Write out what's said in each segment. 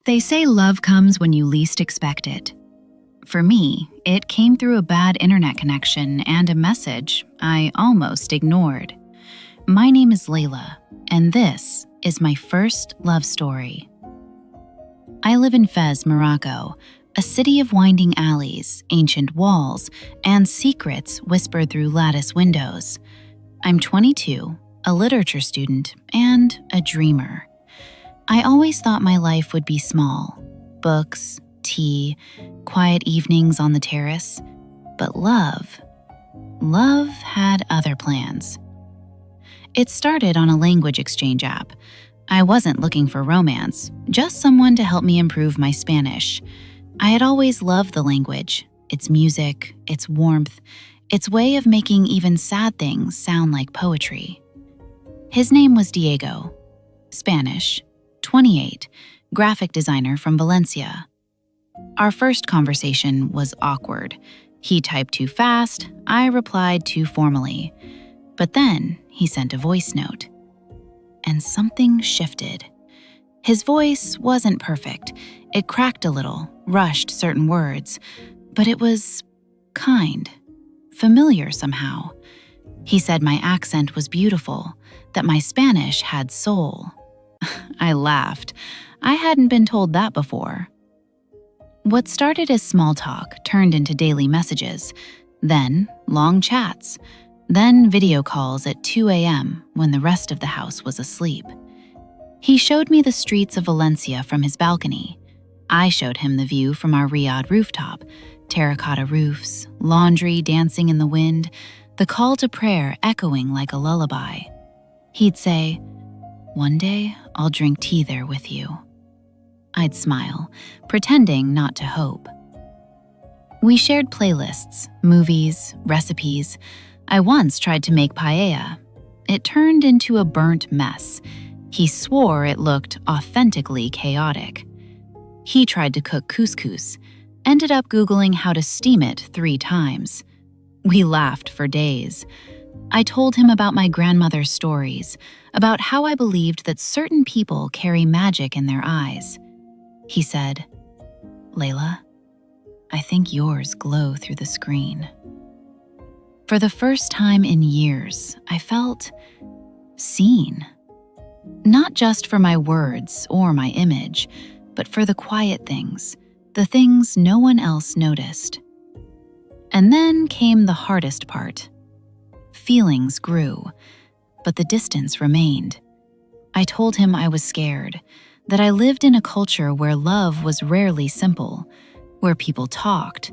They say love comes when you least expect it. For me, it came through a bad internet connection and a message I almost ignored. My name is Layla, and this is my first love story. I live in Fez, Morocco, a city of winding alleys, ancient walls, and secrets whispered through lattice windows. I'm 22, a literature student, and a dreamer. I always thought my life would be small: books, tea, quiet evenings on the terrace. But love had other plans. It started on a language exchange app. I wasn't looking for romance, just someone to help me improve my Spanish. I had always loved the language, its music, its warmth, its way of making even sad things sound like poetry. His name was Diego, Spanish, 28, graphic designer from Valencia. Our first conversation was awkward. He typed too fast, I replied too formally. But then he sent a voice note. And something shifted. His voice wasn't perfect. It cracked a little, rushed certain words, but it was kind, familiar somehow. He said my accent was beautiful, that my Spanish had soul. I laughed. I hadn't been told that before. What started as small talk turned into daily messages, then long chats, then video calls at 2 a.m. when the rest of the house was asleep. He showed me the streets of Valencia from his balcony. I showed him the view from our Riyadh rooftop: terracotta roofs, laundry dancing in the wind, the call to prayer echoing like a lullaby. He'd say, "One day I'll drink tea there with you." I'd smile, pretending not to hope. We shared playlists, movies, recipes. I once tried to make paella. It turned into a burnt mess. He swore it looked authentically chaotic. He tried to cook couscous, ended up Googling how to steam it 3 times. We laughed for days. I told him about my grandmother's stories, about how I believed that certain people carry magic in their eyes. He said, "Layla, I think yours glow through the screen." For the first time in years, I felt seen. Not just for my words or my image, but for the quiet things, the things no one else noticed. And then came the hardest part. Feelings grew, but the distance remained. I told him I was scared, that I lived in a culture where love was rarely simple, where people talked,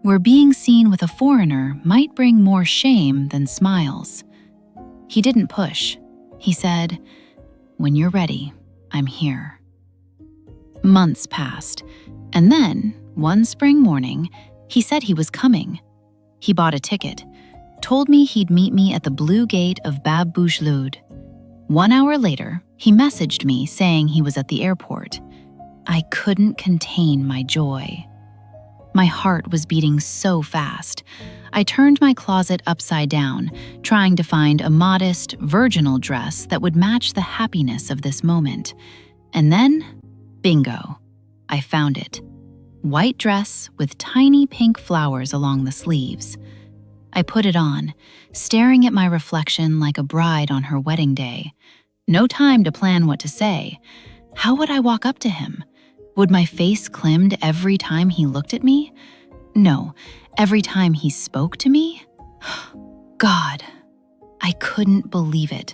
where being seen with a foreigner might bring more shame than smiles. He didn't push. He said, "When you're ready, I'm here." Months passed, and then, one spring morning, he said he was coming. He bought a ticket, told me he'd meet me at the Blue Gate of Bab Boujloud. 1 hour later, he messaged me saying he was at the airport. I couldn't contain my joy. My heart was beating so fast. I turned my closet upside down, trying to find a modest, virginal dress that would match the happiness of this moment. And then, bingo, I found it. White dress with tiny pink flowers along the sleeves. I put it on, staring at my reflection like a bride on her wedding day. No time to plan what to say. How would I walk up to him? Would my face climb every time he looked at me? No, every time he spoke to me? God, I couldn't believe it.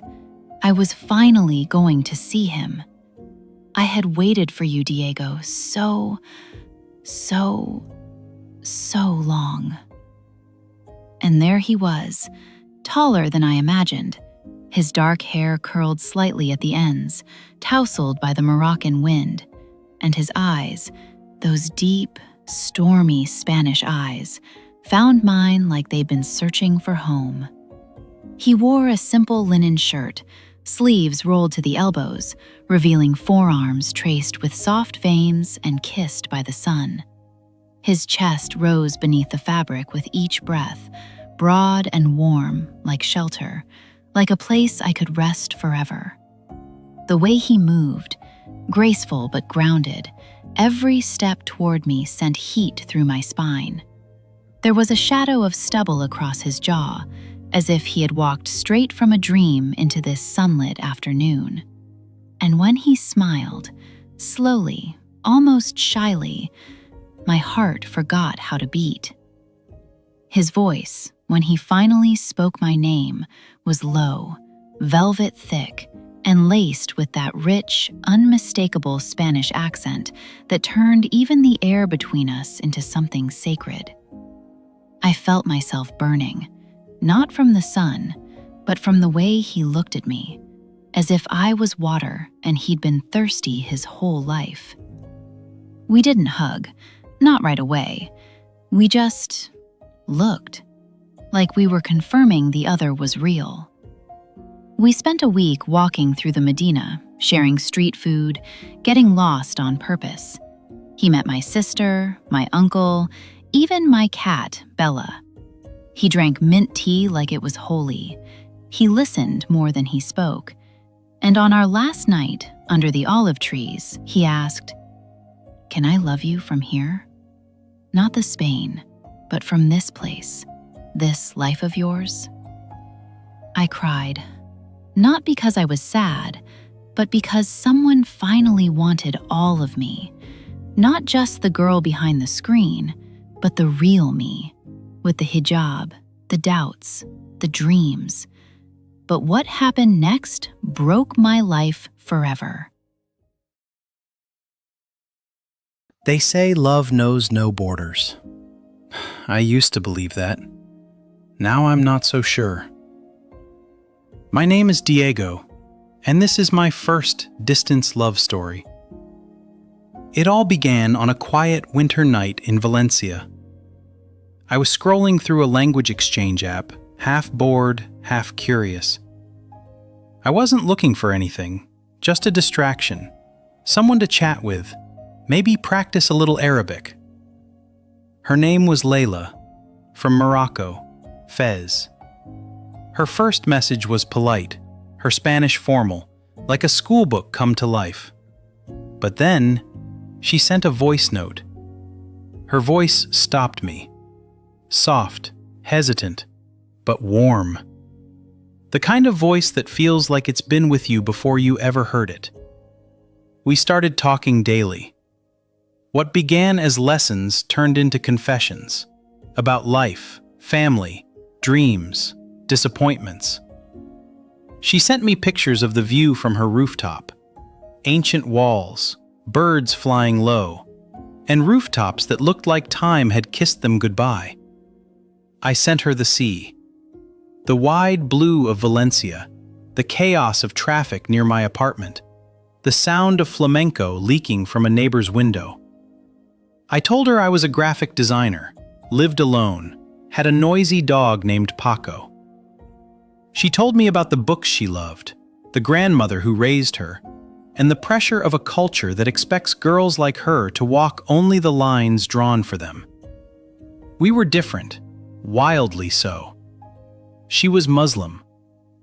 I was finally going to see him. I had waited for you, Diego, so long. And there he was, taller than I imagined. His dark hair curled slightly at the ends, tousled by the Moroccan wind. And his eyes, those deep, stormy Spanish eyes, found mine like they'd been searching for home. He wore a simple linen shirt, sleeves rolled to the elbows, revealing forearms traced with soft veins and kissed by the sun. His chest rose beneath the fabric with each breath, broad and warm, like shelter, like a place I could rest forever. The way he moved, graceful but grounded, Every step toward me sent heat through my spine. There was a shadow of stubble across his jaw, as if he had walked straight from a dream into this sunlit afternoon. And when he smiled, slowly, almost shyly, my heart forgot how to beat. His voice, when he finally spoke my name, was low, velvet thick, and laced with that rich, unmistakable Spanish accent that turned even the air between us into something sacred. I felt myself burning, not from the sun, but from the way he looked at me, as if I was water and he'd been thirsty his whole life. We didn't hug, not right away. We just looked, like we were confirming the other was real. We spent a week walking through the Medina, sharing street food, getting lost on purpose. He met my sister, my uncle, even my cat, Bella. He drank mint tea like it was holy. He listened more than he spoke. And on our last night, under the olive trees, he asked, "Can I love you from here? Not the Spain, but from this place, this life of yours?" I cried, not because I was sad, but because someone finally wanted all of me, not just the girl behind the screen, but the real me, with the hijab, the doubts, the dreams. But what happened next broke my life forever. They say love knows no borders. I used to believe that. Now I'm not so sure. My name is Diego, and this is my first distance love story. It all began on a quiet winter night in Valencia. I was scrolling through a language exchange app, half bored, half curious. I wasn't looking for anything, just a distraction, someone to chat with, maybe practice a little Arabic. Her name was Layla, from Morocco, Fez. Her first message was polite, her Spanish formal, like a schoolbook come to life. But then, she sent a voice note. Her voice stopped me. Soft, hesitant, but warm. The kind of voice that feels like it's been with you before you ever heard it. We started talking daily. What began as lessons turned into confessions about life, family, dreams, disappointments. She sent me pictures of the view from her rooftop, ancient walls, birds flying low, and rooftops that looked like time had kissed them goodbye. I sent her the sea, the wide blue of Valencia, the chaos of traffic near my apartment, the sound of flamenco leaking from a neighbor's window. I told her I was a graphic designer, lived alone, had a noisy dog named Paco. She told me about the books she loved, the grandmother who raised her, and the pressure of a culture that expects girls like her to walk only the lines drawn for them. We were different, wildly so. She was Muslim.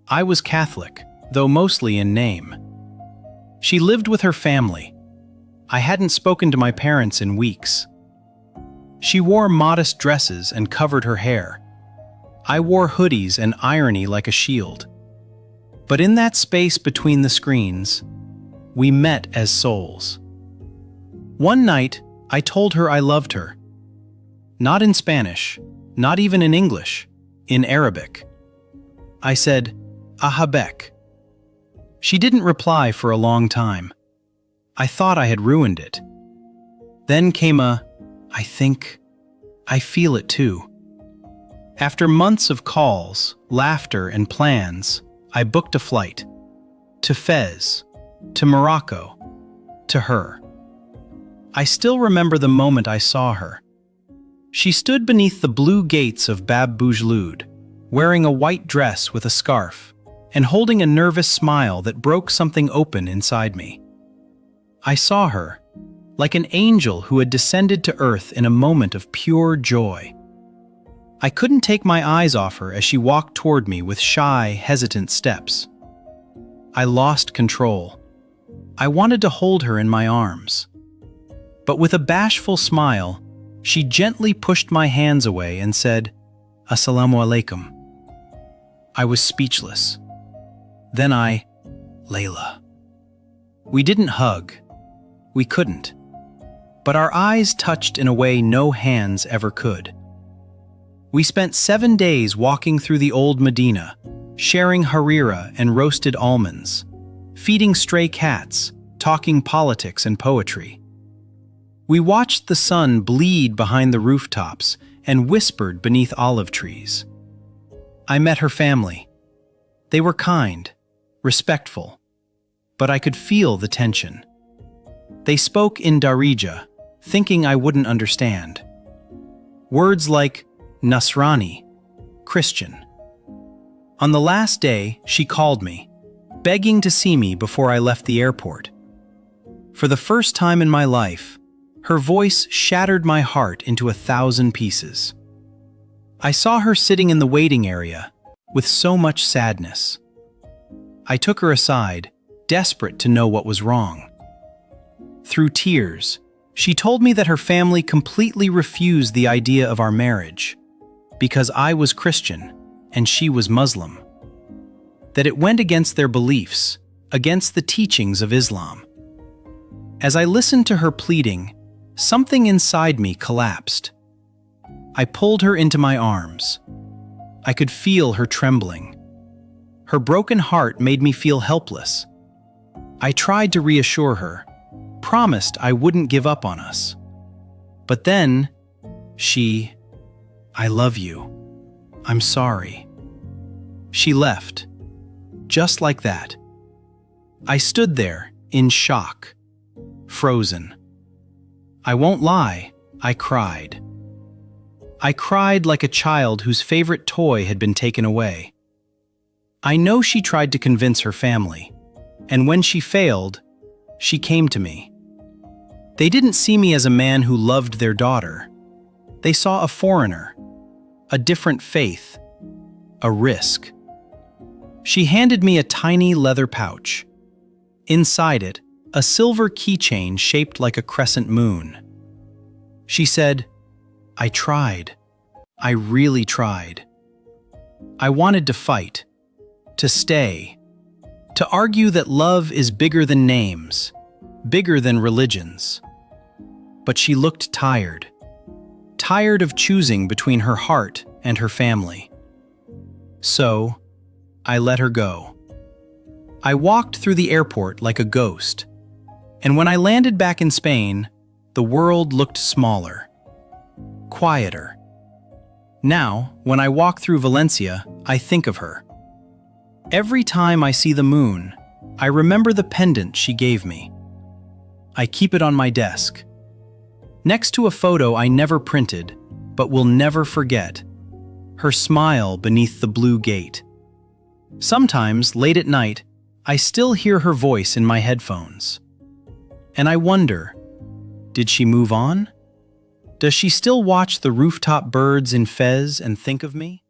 I was Catholic, though mostly in name. She lived with her family. I hadn't spoken to my parents in weeks. She wore modest dresses and covered her hair. I wore hoodies and irony like a shield. But in that space between the screens, we met as souls. One night, I told her I loved her. Not in Spanish, not even in English, in Arabic. I said, "Ahabek." She didn't reply for a long time. I thought I had ruined it. Then came a, "I think, I feel it too." After months of calls, laughter, and plans, I booked a flight. To Fez, to Morocco, to her. I still remember the moment I saw her. She stood beneath the blue gates of Bab Boujloud, wearing a white dress with a scarf, and holding a nervous smile that broke something open inside me. I saw her, like an angel who had descended to earth in a moment of pure joy. I couldn't take my eyes off her as she walked toward me with shy, hesitant steps. I lost control. I wanted to hold her in my arms. But with a bashful smile, she gently pushed my hands away and said, "Assalamu alaikum." I was speechless. Then Layla. We didn't hug. We couldn't. But our eyes touched in a way no hands ever could. We spent 7 days walking through the old Medina, sharing harira and roasted almonds, feeding stray cats, talking politics and poetry. We watched the sun bleed behind the rooftops and whispered beneath olive trees. I met her family. They were kind, respectful, but I could feel the tension. They spoke in Darija, thinking I wouldn't understand. Words like Nasrani, Christian. On the last day, she called me, begging to see me before I left the airport. For the first time in my life, her voice shattered my heart into 1,000 pieces. I saw her sitting in the waiting area with so much sadness. I took her aside, desperate to know what was wrong. Through tears, she told me that her family completely refused the idea of our marriage because I was Christian and she was Muslim. That it went against their beliefs, against the teachings of Islam. As I listened to her pleading, something inside me collapsed. I pulled her into my arms. I could feel her trembling. Her broken heart made me feel helpless. I tried to reassure her, promised I wouldn't give up on us. But then, "I love you. I'm sorry." She left, just like that. I stood there, in shock, frozen. I won't lie, I cried. I cried like a child whose favorite toy had been taken away. I know she tried to convince her family, and when she failed, she came to me. They didn't see me as a man who loved their daughter. They saw a foreigner, a different faith, a risk. She handed me a tiny leather pouch. Inside it, a silver keychain shaped like a crescent moon. She said, "I tried. I really tried. I wanted to fight, to stay, to argue that love is bigger than names, bigger than religions." But she looked tired, tired of choosing between her heart and her family. So, I let her go. I walked through the airport like a ghost, and when I landed back in Spain, the world looked smaller, quieter. Now, when I walk through Valencia, I think of her. Every time I see the moon, I remember the pendant she gave me. I keep it on my desk, next to a photo I never printed, but will never forget, her smile beneath the blue gate. Sometimes, late at night, I still hear her voice in my headphones. And I wonder, did she move on? Does she still watch the rooftop birds in Fez and think of me?